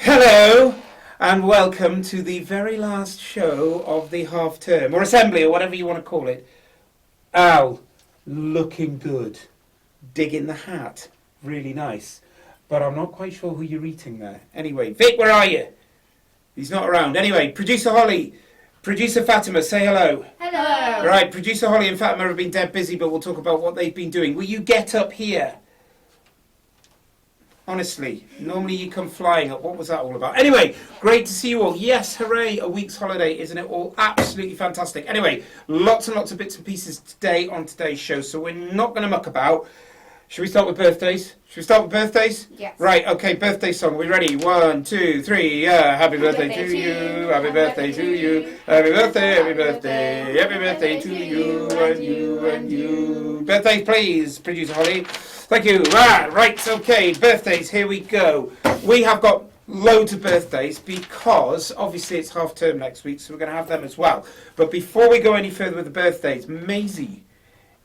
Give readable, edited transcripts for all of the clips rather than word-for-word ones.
Hello and welcome to the very last show of the half term, or assembly, or whatever you want to call it. Al, looking good. Digging the hat. Really nice. But I'm not quite sure who you're eating there. Anyway, Vic, where are you? He's not around. Anyway, producer Holly, producer Fatima, say hello. Hello. Right, producer Holly and Fatima have been dead busy, but we'll talk about what they've been doing. Will you get up here? Honestly, normally you come flying up. What was that all about? Anyway, great to see you all. Yes, hooray, a week's holiday. Isn't it all absolutely fantastic? Anyway, lots and lots of bits and pieces today on today's show, so we're not going to muck about. Should we start with birthdays? Yes. Right, okay, birthday song. Are we ready? 1, 2, 3, happy birthday to you, happy birthday to you, happy birthday, happy birthday, happy birthday to you, and you, and you. Birthdays, please, producer Holly. Thank you. Right, okay, birthdays, here we go. We have got loads of birthdays because obviously it's half term next week, so we're going to have them as well. But before we go any further with the birthdays, Maisie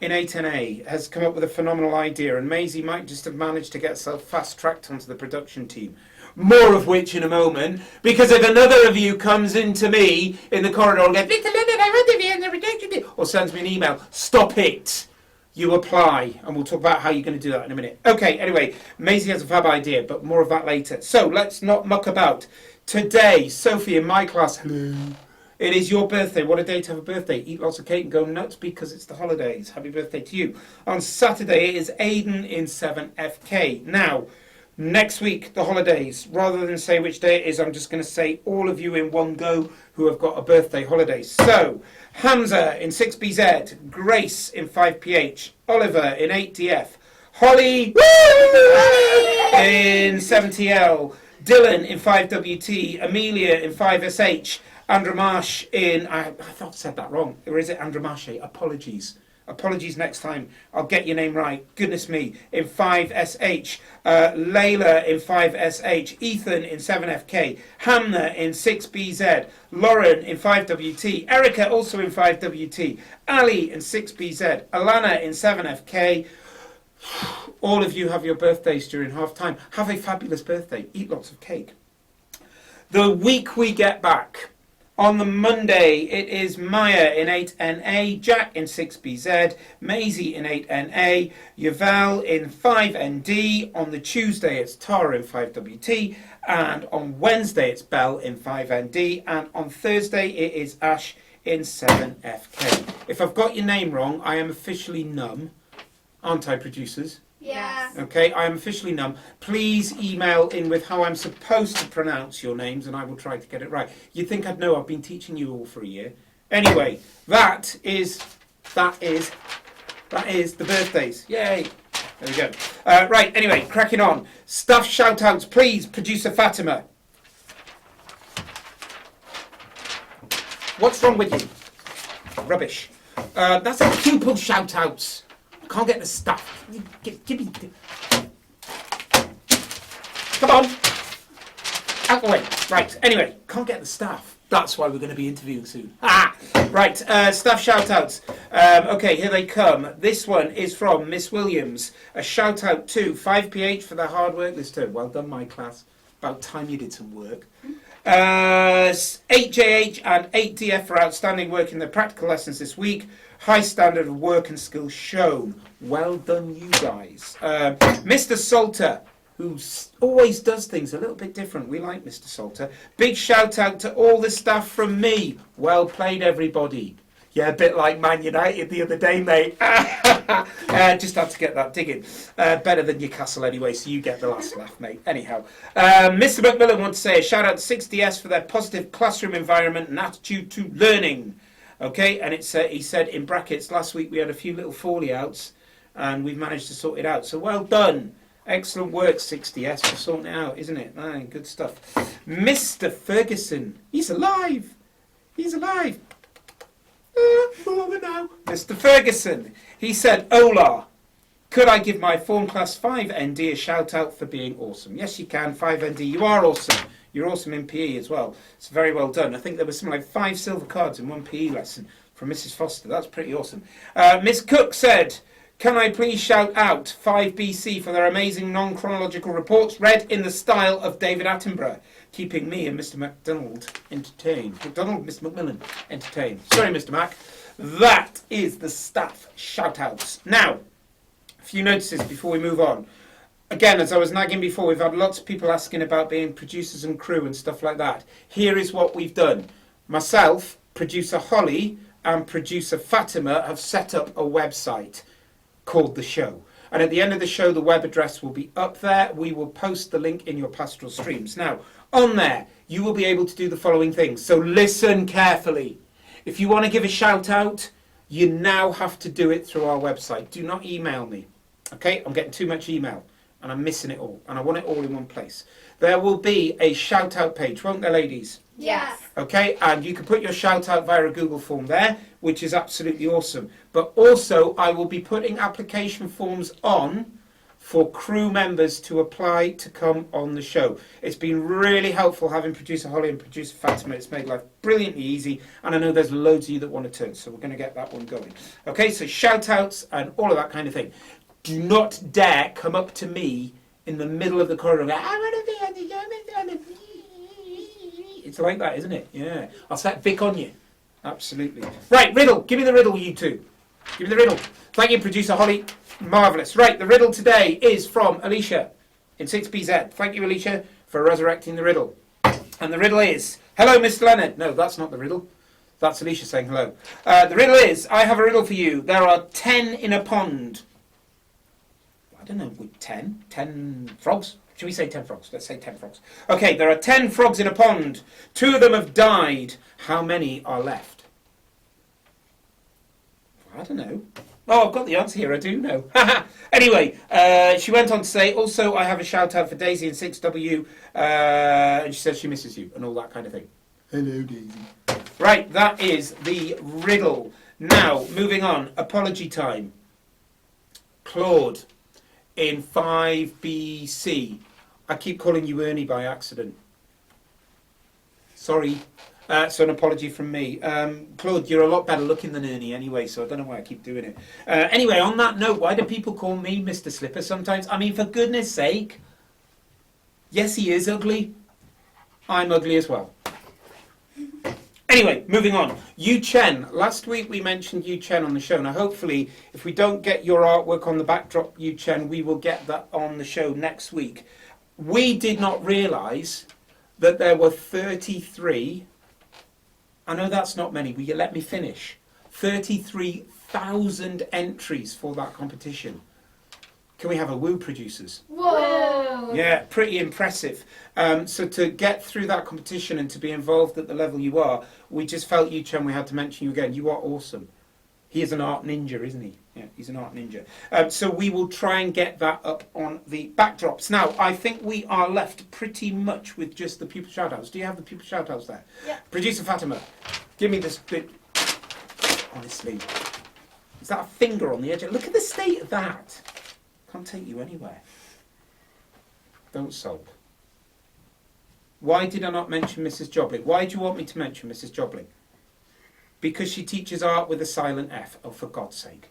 in 8NA has come up with a phenomenal idea, and Maisie might just have managed to get herself fast-tracked onto the production team. More of which in a moment, because if another of you comes into me in the corridor and goes, Victor London, I want to be in the production team, or sends me an email, stop it. You apply, and we'll talk about how you're going to do that in a minute. Okay, anyway, Maisie has a fab idea, but more of that later. So let's not muck about. Today, Sophie in my class, hello. It is your birthday. What a day to have a birthday. Eat lots of cake and go nuts because it's the holidays. Happy birthday to you. On Saturday, it is Aidan in 7FK. Now, next week, the holidays. Rather than say which day it is, I'm just going to say all of you in one go who have got a birthday holiday. So, Hamza in 6BZ, Grace in 5PH, Oliver in 8DF, Holly in 7TL, Dylan in 5WT, Amelia in 5SH, Andramash in, I thought I said that wrong, or is it Andramashe? Apologies next time. I'll get your name right. Goodness me. In 5SH. Layla in 5SH. Ethan in 7FK. Hamna in 6BZ. Lauren in 5WT. Erica also in 5WT. Ali in 6BZ. Alana in 7FK. All of you have your birthdays during half time. Have a fabulous birthday. Eat lots of cake. The week we get back. On the Monday, it is Maya in 8NA, Jack in 6BZ, Maisie in 8NA, Yuval in 5ND. On the Tuesday, it's Tara in 5WT. And on Wednesday, it's Belle in 5ND. And on Thursday, it is Ash in 7FK. If I've got your name wrong, I am officially numb. Aren't I, producers? Yeah. Okay, I am officially numb. Please email in with how I'm supposed to pronounce your names and I will try to get it right. You'd think I'd know. I've been teaching you all for a year. Anyway, that is the birthdays. Yay. There we go. Right, anyway, cracking on. Staff shout-outs, please, producer Fatima. What's wrong with you? Rubbish. That's a pupil shout-outs. Can't get the stuff. Give me. Come on. Out the way. Right. Anyway, can't get the staff. That's why we're going to be interviewing soon. Right. Staff shout-outs. Okay, here they come. This one is from Miss Williams. A shout-out to 5PH for their hard work this term. Well done, my class. About time you did some work. 8JH and 8DF for outstanding work in their practical lessons this week. High standard of work and skills shown. Well done, you guys. Mr. Salter, who always does things a little bit different. We like Mr. Salter. Big shout out to all the staff from me. Well played, everybody. Yeah, a bit like Man United the other day, mate. Just had to get that digging. Better than Newcastle anyway, so you get the last laugh, mate. Anyhow, Mr. McMillan wants to say a shout out to 6DS for their positive classroom environment and attitude to learning. Okay, and it's he said in brackets, last week we had a few little falling outs and we've managed to sort it out. So well done. Excellent work, 6DS, for sorting it out, isn't it? Good stuff. Mr. Ferguson, he's alive. He's alive. Now. Mr. Ferguson, he said, Ola, could I give my form class 5ND a shout out for being awesome? Yes, you can, 5ND, you are awesome. You're awesome in PE as well. It's very well done. I think there was something like 5 silver cards in one PE lesson from Mrs. Foster. That's pretty awesome. Miss Cook said, Can I please shout out 5BC for their amazing non-chronological reports read in the style of David Attenborough, keeping me and Mr. MacDonald entertained. Mr. Macmillan entertained. Sorry, Mr. Mac. That is the staff shout-outs. Now, a few notices before we move on. Again, as I was nagging before, we've had lots of people asking about being producers and crew and stuff like that. Here is what we've done. Myself, producer Holly, and producer Fatima have set up a website called The Show. And at the end of the show, the web address will be up there. We will post the link in your pastoral streams. Now, on there, you will be able to do the following things. So listen carefully. If you want to give a shout out, you now have to do it through our website. Do not email me. Okay, I'm getting too much email and I'm missing it all. And I want it all in one place. There will be a shout out page, won't there, ladies? Yes. Okay, and you can put your shout out via a Google form there, which is absolutely awesome. But also, I will be putting application forms on for crew members to apply to come on the show. It's been really helpful having producer Holly and producer Fatima. It's made life brilliantly easy, and I know there's loads of you that want to turn, so we're going to get that one going. Okay, so shout outs and all of that kind of thing. Do not dare come up to me in the middle of the corridor and go, I want to be on the show. It's like that, isn't it? Yeah. I'll set Vic on you. Absolutely. Right, riddle. Give me the riddle, you two. Give me the riddle. Thank you, producer Holly. Marvellous. Right, the riddle today is from Alicia in 6BZ. Thank you, Alicia, for resurrecting the riddle. And the riddle is, hello, Mr. Leonard. No, that's not the riddle. That's Alicia saying hello. The riddle is, I have a riddle for you. There are 10 in a pond. I don't know, 10? 10 frogs? Should we say 10 frogs? Let's say 10 frogs. Okay, there are 10 frogs in a pond. 2 of them have died. How many are left? I don't know. Oh, I've got the answer here. I do know. Anyway, she went on to say, also, I have a shout out for Daisy in 6W. And she says she misses you and all that kind of thing. Hello, Daisy. Right, that is the riddle. Now, moving on. Apology time. Claude in 5BC. I keep calling you Ernie by accident. Sorry. So an apology from me. Claude, you're a lot better looking than Ernie anyway, so I don't know why I keep doing it. Anyway, on that note, why do people call me Mr. Slipper sometimes? I mean, for goodness sake. Yes, he is ugly. I'm ugly as well. Anyway, moving on. Yu Chen. Last week we mentioned Yu Chen on the show. Now, hopefully, if we don't get your artwork on the backdrop, Yu Chen, we will get that on the show next week. We did not realise that there were 33... I know that's not many, will you let me finish? 33,000 entries for that competition. Can we have a woo, producers? Whoa! Yeah, pretty impressive. So to get through that competition and to be involved at the level you are, we just felt, Yu Chen, we had to mention you again. You are awesome. He is an art ninja, isn't he? Yeah, he's an art ninja. So we will try and get that up on the backdrops. Now, I think we are left pretty much with just the pupil shoutouts. Do you have the pupil shoutouts there? Yeah. Producer Fatima, give me this bit. Honestly, is that a finger on the edge? Look at the state of that. Can't take you anywhere. Don't sulk. Why did I not mention Mrs. Jobling? Why do you want me to mention Mrs. Jobling? Because she teaches art with a silent F. Oh, for God's sake.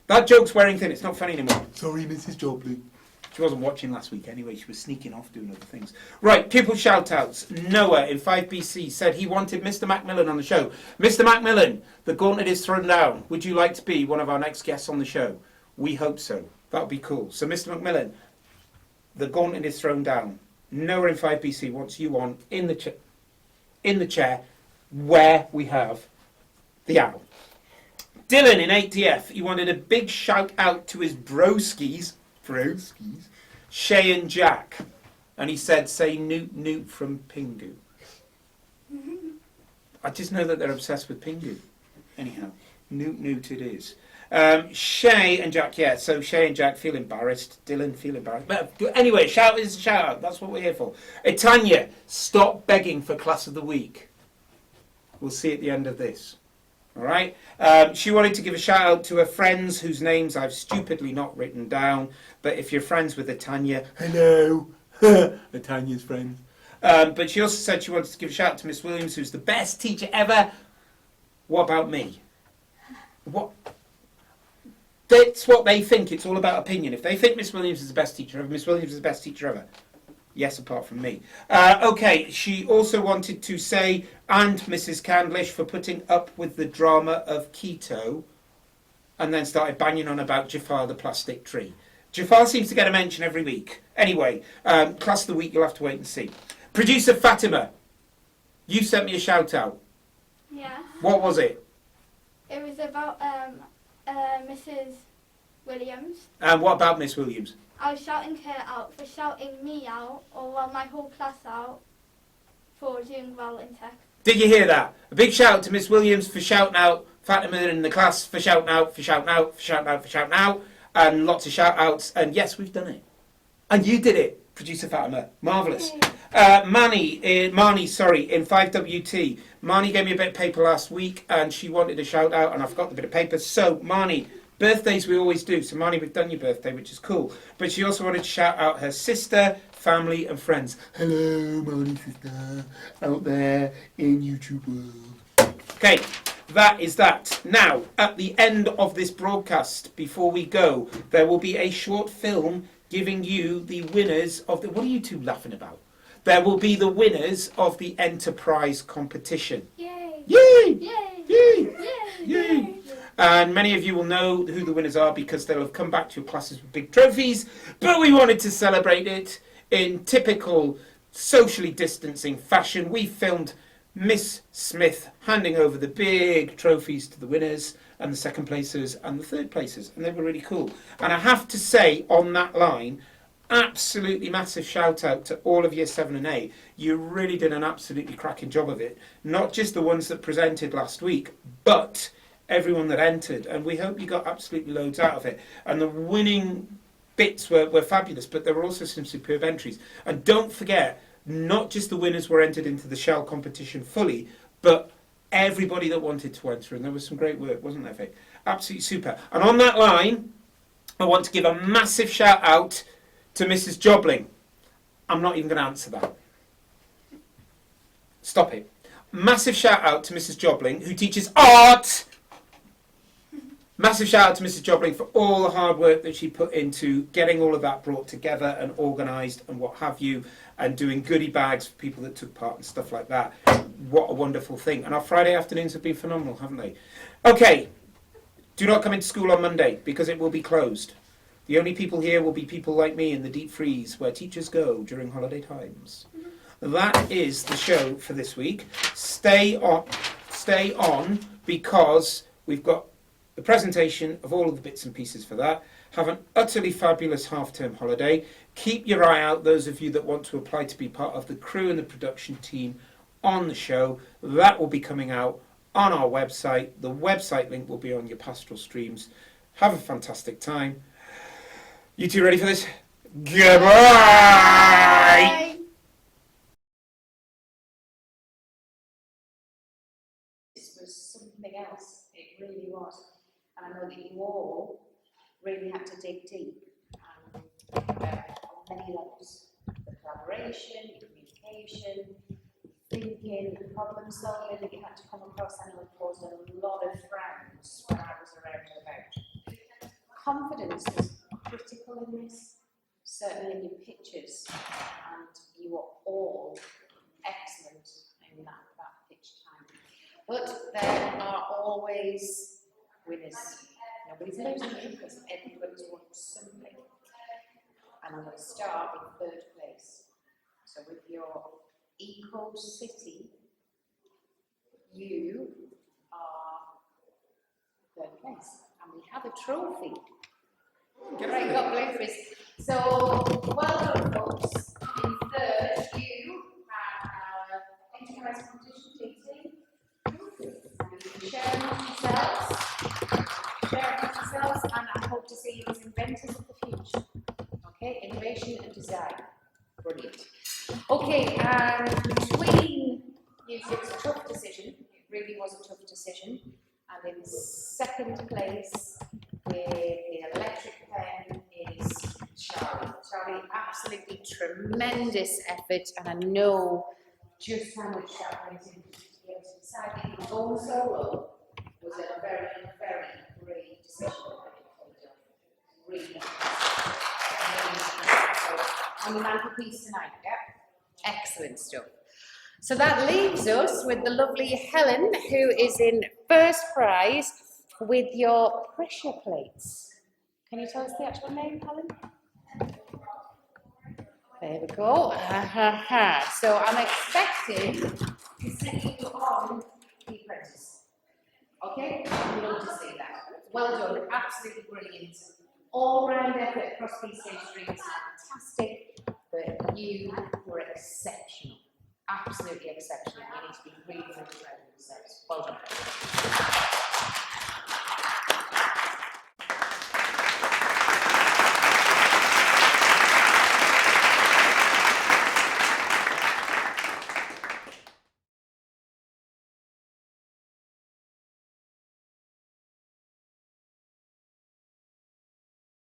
That joke's wearing thin. It's not funny anymore. Sorry, Mrs. Jobling. She wasn't watching last week anyway. She was sneaking off doing other things. Right, pupil shout-outs. Noah in 5BC said he wanted Mr. Macmillan on the show. Mr. Macmillan, the gauntlet is thrown down. Would you like to be one of our next guests on the show? We hope so. That would be cool. So, Mr. Macmillan, the gauntlet is thrown down. Noah in 5BC wants you on in the chair where we have the owl. Dylan in 8DF, he wanted a big shout out to his broskies, Shay and Jack. And he said, say Newt Newt from Pingu. I just know that they're obsessed with Pingu. Anyhow, Newt Newt it is. Shay and Jack, yeah, so Shay and Jack feel embarrassed. Dylan feel embarrassed. But anyway, shout is a shout out. That's what we're here for. Tanya, stop begging for class of the week. We'll see at the end of this. All right. She wanted to give a shout out to her friends whose names I've stupidly not written down. But if you're friends with Tanya, hello, Tanya's friends. But she also said she wanted to give a shout out to Miss Williams, who's the best teacher ever. What about me? What? That's what they think. It's all about opinion. If they think Miss Williams is the best teacher ever, Miss Williams is the best teacher ever. Yes, apart from me. Okay, she also wanted to say, and Mrs. Candlish for putting up with the drama of keto, and then started banging on about Jafar the plastic tree. Jafar seems to get a mention every week. Anyway, class of the week, you'll have to wait and see. Producer Fatima, you sent me a shout out. Yeah. What was it? It was about Mrs. Williams. And what about Miss Williams? I was shouting her out for shouting me out, or well, my whole class out, for doing well in tech. Did you hear that? A big shout to Miss Williams for shouting out, Fatima in the class for shouting out, for shouting out, for shouting out, for shouting out, and lots of shout outs. And yes, we've done it. And you did it, producer Fatima. Marvellous. Marnie in 5WT. Marnie gave me a bit of paper last week and she wanted a shout out and I forgot the bit of paper. So, Marnie, birthdays we always do. So, Marnie, we've done your birthday, which is cool. But she also wanted to shout out her sister, family and friends. Hello, Marnie's sister, out there in YouTube world. Okay, that is that. Now, at the end of this broadcast, before we go, there will be a short film giving you the winners of the... What are you two laughing about? There will be the winners of the enterprise competition. Yay! Yay! Yay! Yay! Yay! Yay! And many of you will know who the winners are because they'll have come back to your classes with big trophies. But we wanted to celebrate it in typical socially distancing fashion. We filmed Miss Smith handing over the big trophies to the winners and the second placers and the third placers, and they were really cool. And I have to say on that line, absolutely massive shout out to all of year 7 and 8. You really did an absolutely cracking job of it. Not just the ones that presented last week, but everyone that entered, and we hope you got absolutely loads out of it. And the winning bits were fabulous, but there were also some superb entries. And don't forget, not just the winners were entered into the shell competition fully, but everybody that wanted to enter, and there was some great work, wasn't there, Vic? Absolutely super. And on that line, I want to give a massive shout out to Mrs. Jobling. I'm not even going to answer that. Stop it. Massive shout out to Mrs. Jobling, who teaches art. Massive shout out to Mrs. Jobling for all the hard work that she put into getting all of that brought together and organised and what have you, and doing goodie bags for people that took part and stuff like that. What a wonderful thing. And our Friday afternoons have been phenomenal, haven't they? Okay, do not come into school on Monday because it will be closed. The only people here will be people like me in the deep freeze where teachers go during holiday times. That is the show for this week. Stay on because we've got the presentation of all of the bits and pieces for that. Have an utterly fabulous half-term holiday. Keep your eye out, those of you that want to apply to be part of the crew and the production team on the show. That will be coming out on our website. The website link will be on your pastoral streams. Have a fantastic time. You two ready for this? Goodbye! Bye. This was something else. It really was. And I know that you all really had to dig deep on many levels. The collaboration, the communication, thinking, the problem solving that you had to come across. I know it caused a lot of frowns when I was around and about. Confidence was critical in this, certainly in your pictures, and you were all excellent in that pitch time. But there are always winners. Nobody's losing because everybody's won something. And I'm going to start with 3rd place. So with your Eco City, you are 3rd place. And we have a trophy. Right, got blueberries. So, well done, folks. In 3rd, you have our enterprise competition team. And you can share amongst yourselves, and I hope to see you as inventors of the future. Okay, innovation and design. Brilliant. Okay, and between you, it was a tough decision. It really was a tough decision. And in 2nd place, with the electric pen, is Charlie. Charlie, absolutely tremendous effort, and I know just how much that went into to be able to decide that he was going solo was a very, very brave decision. really on the mantelpiece tonight, yeah? Excellent stuff. So that leaves us with the lovely Helen, who is in first prize with your pressure plates. Can you tell us the actual name, Helen? There we go. So I'm expecting to see you on the apprentice. Okay? I'd love to see that. Well done. Absolutely brilliant. All-round effort across these stage streams. Fantastic. But you were exceptional. Absolutely exceptional. You need to be really, really proud of yourselves. Well done.